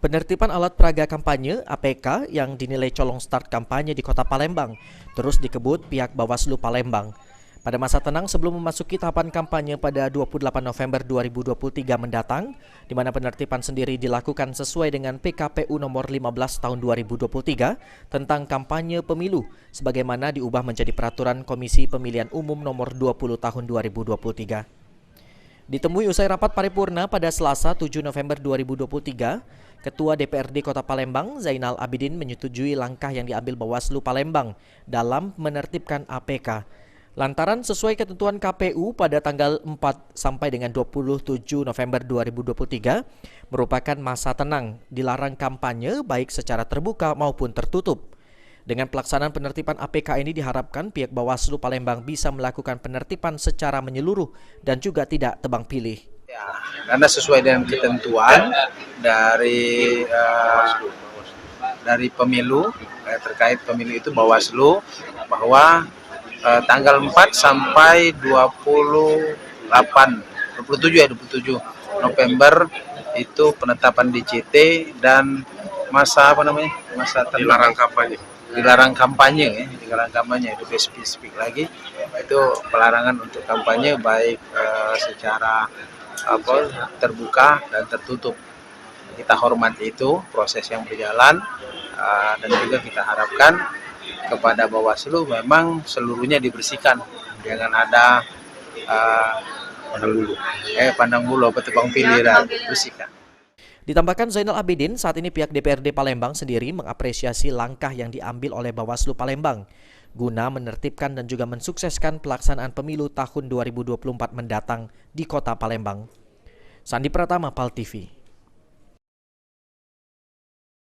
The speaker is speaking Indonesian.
Penertiban alat peraga kampanye (APK) yang dinilai colong start kampanye di Kota Palembang terus dikebut pihak Bawaslu Palembang. Pada masa tenang sebelum memasuki tahapan kampanye pada 28 November 2023 mendatang, di mana penertiban sendiri dilakukan sesuai dengan PKPU nomor 15 tahun 2023 tentang kampanye pemilu, sebagaimana diubah menjadi peraturan Komisi Pemilihan Umum nomor 20 tahun 2023. Ditemui usai rapat paripurna pada Selasa 7 November 2023, Ketua DPRD Kota Palembang Zainal Abidin menyetujui langkah yang diambil Bawaslu Palembang dalam menertibkan APK. Lantaran sesuai ketentuan KPU pada tanggal 4 sampai dengan 27 November 2023 merupakan masa tenang, dilarang kampanye baik secara terbuka maupun tertutup. Dengan pelaksanaan penertiban APK ini diharapkan pihak Bawaslu Palembang bisa melakukan penertiban secara menyeluruh dan juga tidak tebang pilih. Ya, karena sesuai dengan ketentuan dari pemilu terkait pemilu itu Bawaslu bahwa tanggal 4 sampai 27 November itu penetapan DCT dan masa dilarang kampanye itu spesifik lagi, itu pelarangan untuk kampanye baik secara terbuka dan tertutup. Kita hormati itu proses yang berjalan, dan juga kita harapkan kepada Bawaslu memang seluruhnya dibersihkan, jangan ada pandang bulu atau tebang pilih, dan bersihkan. Ditambahkan Zainal Abidin, saat ini pihak DPRD Palembang sendiri mengapresiasi langkah yang diambil oleh Bawaslu Palembang guna menertibkan dan juga mensukseskan pelaksanaan pemilu tahun 2024 mendatang di Kota Palembang. Sandi Pratama, PAL TV.